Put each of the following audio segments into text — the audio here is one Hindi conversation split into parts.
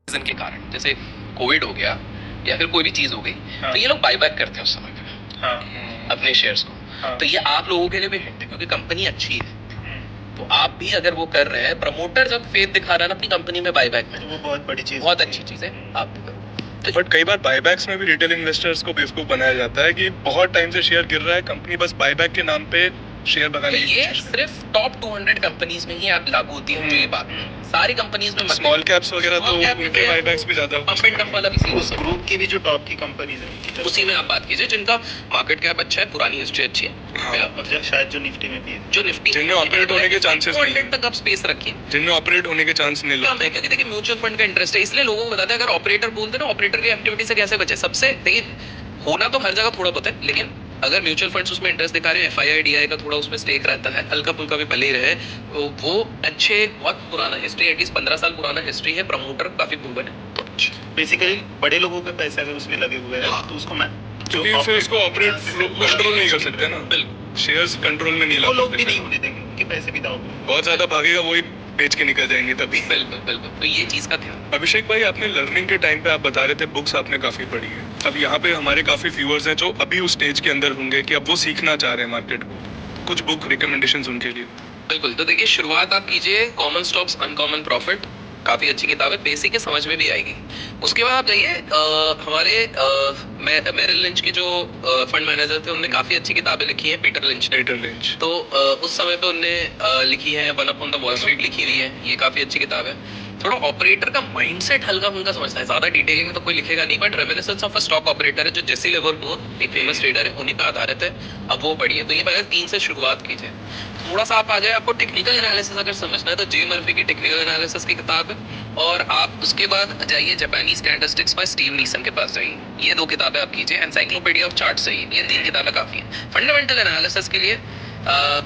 रीजन के कारण, जैसे कोविड हो गया या फिर कोई भी चीज हो गई, तो ये लोग बाईबैक करते हैं उस समय पे अपने शेयर्स को। तो ये आप लोगों के लिए भी हिंट है क्योंकि कंपनी अच्छी है, तो आप भी अगर वो कर रहे हैं, प्रमोटर जब फेथ दिखा रहा है ना अपनी कंपनी में बाईबैक में, तो वो बहुत बड़ी चीज, बहुत अच्छी चीज है, आप भी करो। बट कई बार बायबैक्स में भी रिटेल इन्वेस्टर्स को बेवकूफ बनाया जाता है कि बहुत टाइम से शेयर गिर रहा है, कंपनी बस बायबैक के नाम पे शेयर बनाने की ये कोशिश सिर्फ टॉप 200 कंपनीज में ही आप लागू होती है, मुझे ये बात सारी कंपनीज में मत स्मॉल कैप्स वगैरह तो Small cap उनके में बायबैक्स भी ज्यादा पंप एंड डंप वाला भी सीन उस ग्रुप की भी जो टॉप की कंपनीज है उसी में आप बात कीजिए जिनका मार्केट कैप अच्छा है, पुरानी हिस्ट्री अच्छी है, हाँ। और शायद जो निफ्टी में भी है, जो निफ्टी जिनमें ऑपरेट होने के चांसेस नहीं है, तक आप स्पेस रखिए, जिनमें ऑपरेट होने के चांस नहीं कम है क्योंकि देखिए म्यूचुअल फंड का इंटरेस्ट है, इसलिए लोगों को बताते हैं अगर ऑपरेटर बोलते हैं ना ऑपरेटर की एक्टिविटी से कैसे बचे। सबसे देखिए होना तो हर जगह थोड़ा बहुत है, लेकिन अगर म्यूचुअल फंड्स उसमें इंटरेस्ट दिखा रहे हैं, एफआईआई डीआई का थोड़ा उसमें स्टेक रहता है, हल्का फुल्का भी भले ही रहे, वो अच्छे बहुत पुराना हिस्ट्री, एटलीस्ट 15 साल पुराना हिस्ट्री है, प्रमोटर काफी प्रूवन है। बेसिकली बड़े लोगों के पैसे अगर उसमें लगे हुए हैं तो उसको मैं क्योंकि फिर उसको ऑपरेट कंट्रोल नहीं कर सकते ना, शेयर्स कंट्रोल में नहीं ला वो लोग भी सकते। नहीं होने देंगे, उनके पैसे भी दाव पे। बहुत ज्यादा भागेगा वही बेच के निकल जाएंगे तभी। बिल्कुल बिल्कुल, तो ये चीज का ध्यान। अभिषेक भाई, आपने लर्निंग के टाइम पे आप बता रहे थे बुक्स आपने काफी पढ़ी है, अब यहाँ पे हमारे काफी व्यूअर्स हैं जो अभी उस स्टेज के अंदर होंगे कि अब वो सीखना चाह रहे हैं मार्केट को, कुछ बुक रिकमेंडेशंस उनके लिए। बिल्कुल, तो देखिए शुरुआत आप कीजिए कॉमन स्टॉक्स अनकॉमन प्रॉफिट, काफी अच्छी किताब है, बेसिक है, समझ में भी आएगी। उसके बाद आप जाइए हमारे मेरिल लिंच के जो फंड मैनेजर थे उन्होंने काफी अच्छी किताबें लिखी है, पीटर लिंच ने। तो उस समय पे उन्होंने लिखी है one up on the wall street लिखी हुई है, ये काफी अच्छी किताब है। थोड़ा ऑपरेटर का माइंडसेट हल्का फुल्का समझता है, ज्यादा डिटेलिंग में तो कोई लिखेगा नहीं, but reminiscence of a stock operator है जो जेसी लिवरपूल, एक फेमस ट्रेडर है, उन्हीं पे आधारित है। अब वो पढ़िए, तो ये पहले 3 से शुरुआत कीजिए। थोड़ा सा आप आ जाए, आपको टेक्निकल एनालिसिस अगर समझना है तो जे मर्फी की टेक्निकल एनालिसिस की किताब है, और आप उसके बाद जाइए Japanese candlesticks by Steve Nison के पास जाइए, ये 2 किताबें आप कीजिए। एनसाइक्लोपीडिया ऑफ चार्ट सही, ये 3 किताबें काफी है फंडामेंटल एनालिसिस के लिए।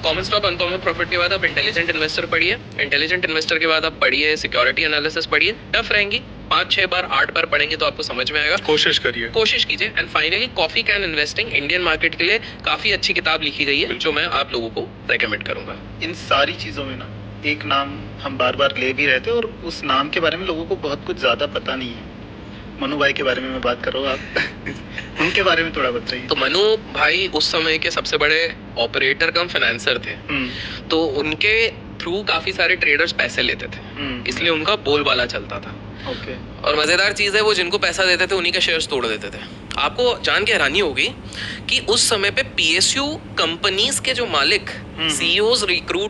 कॉमन स्टॉक अनकॉमन प्रॉफिट के बाद आप इंटेलिजेंट इन्वेस्टर पढ़िए, इंटेलिजेंट इन्वेस्टर के बाद आप पढ़िए सिक्योरिटी एनालिसिस पढ़िए, टफ रहेंगी, 5-6 बार 8 बार पढ़ेंगे तो आपको समझ में आएगा, कोशिश करिए, कोशिश कीजिए। And finally coffee can investing, Indian market के लिए काफी अच्छी किताब लिखी गई है जो मैं आप लोगों को रेकमेंड करूंगा। इन सारी चीजों में ना एक नाम हम बार बार ले भी रहते हैं और उस नाम के बारे में लोगों को बहुत कुछ ज्यादा पता नहीं है। मनु भाई के बारे में मैं बात कर रहा हूँ, आप उनके बारे में थोड़ा बताइए। तो मनु भाई उस समय के सबसे बड़े ऑपरेटर कम फाइनेंसर थे, तो उनके थ्रू काफी सारे ट्रेडर्स पैसे लेते थे, इसलिए उनका बोलबाला चलता था। ओके। और मजेदार चीज है वो जिनको पैसा देते थे उन्हीं के शेयर्स तोड़ देते थे। आपको जान के हैरानी होगी कि उस समय पे पीएसयू कंपनीज के जो मालिक सीईओज रिक्रूट